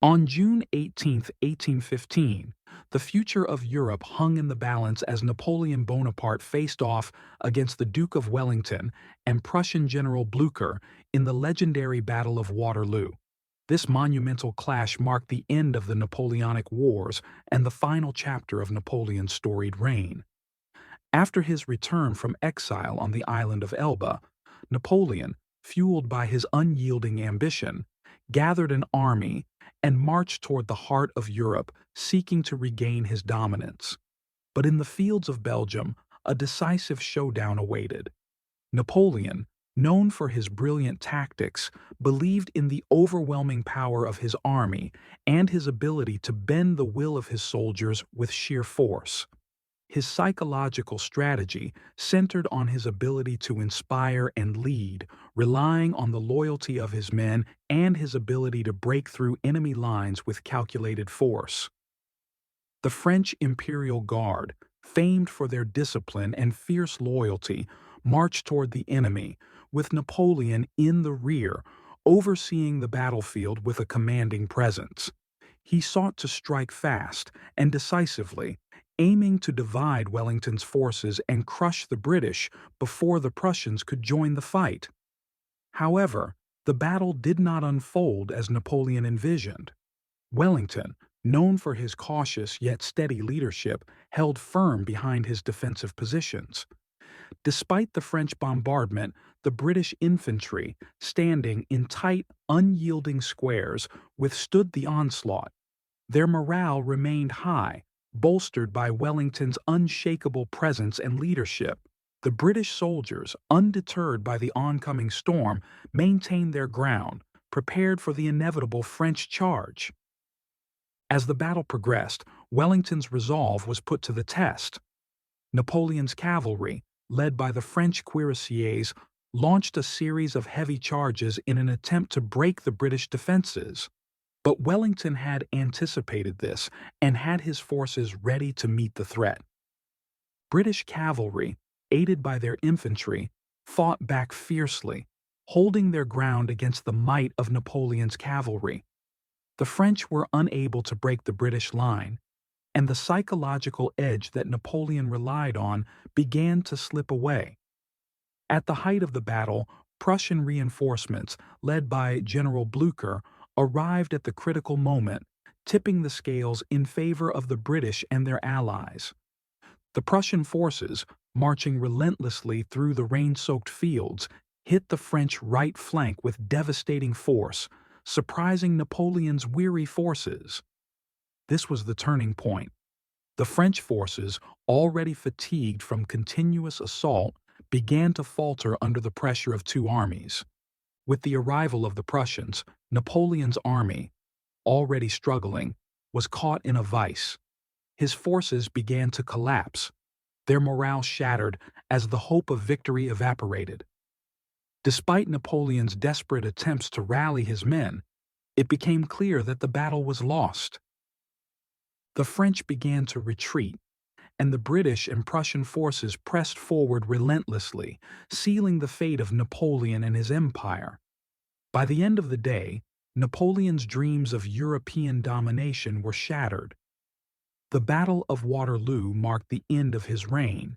On June 18, 1815, the future of Europe hung in the balance as Napoleon Bonaparte faced off against the Duke of Wellington and Prussian General Blücher in the legendary Battle of Waterloo. This monumental clash marked the end of the Napoleonic Wars and the final chapter of Napoleon's storied reign. After his return from exile on the island of Elba, Napoleon, fueled by his unyielding ambition, gathered an army and marched toward the heart of Europe, seeking to regain his dominance. But in the fields of Belgium, a decisive showdown awaited. Napoleon, known for his brilliant tactics, believed in the overwhelming power of his army and his ability to bend the will of his soldiers with sheer force. His psychological strategy centered on his ability to inspire and lead, relying on the loyalty of his men and his ability to break through enemy lines with calculated force. The French Imperial Guard, famed for their discipline and fierce loyalty, marched toward the enemy, with Napoleon in the rear, overseeing the battlefield with a commanding presence. He sought to strike fast and decisively, aiming to divide Wellington's forces and crush the British before the Prussians could join the fight. However, the battle did not unfold as Napoleon envisioned. Wellington, known for his cautious yet steady leadership, held firm behind his defensive positions. Despite the French bombardment, the British infantry, standing in tight, unyielding squares, withstood the onslaught. Their morale remained high, bolstered by Wellington's unshakable presence and leadership. The British soldiers, undeterred by the oncoming storm, maintained their ground, prepared for the inevitable French charge. As the battle progressed, Wellington's resolve was put to the test. Napoleon's cavalry, led by the French cuirassiers, launched a series of heavy charges in an attempt to break the British defenses. But Wellington had anticipated this and had his forces ready to meet the threat. British cavalry, aided by their infantry, fought back fiercely, holding their ground against the might of Napoleon's cavalry. The French were unable to break the British line, and the psychological edge that Napoleon relied on began to slip away. At the height of the battle, Prussian reinforcements, led by General Blücher, arrived at the critical moment, tipping the scales in favor of the British and their allies. The Prussian forces, marching relentlessly through the rain-soaked fields, hit the French right flank with devastating force, surprising Napoleon's weary forces. This was the turning point. The French forces, already fatigued from continuous assault, began to falter under the pressure of two armies. With the arrival of the Prussians, Napoleon's army, already struggling, was caught in a vice. His forces began to collapse, their morale shattered as the hope of victory evaporated. Despite Napoleon's desperate attempts to rally his men, it became clear that the battle was lost. The French began to retreat, and the British and Prussian forces pressed forward relentlessly, sealing the fate of Napoleon and his empire. By the end of the day, Napoleon's dreams of European domination were shattered. The Battle of Waterloo marked the end of his reign,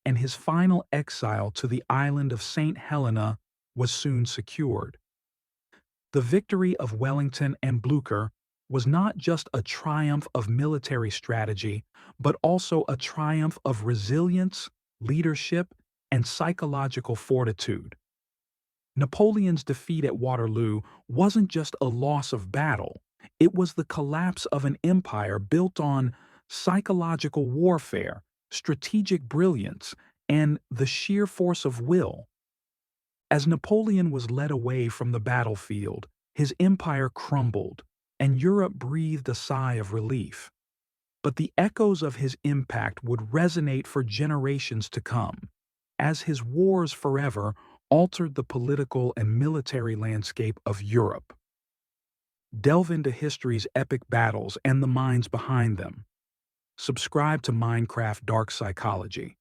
and his final exile to the island of St. Helena was soon secured. The victory of Wellington and Blücher was not just a triumph of military strategy, but also a triumph of resilience, leadership, and psychological fortitude. Napoleon's defeat at Waterloo wasn't just a loss of battle, it was the collapse of an empire built on psychological warfare, strategic brilliance, and the sheer force of will. As Napoleon was led away from the battlefield, his empire crumbled, and Europe breathed a sigh of relief. But the echoes of his impact would resonate for generations to come, as his wars forever altered the political and military landscape of Europe. Delve into history's epic battles and the minds behind them. Subscribe to Minecraft Dark Psychology.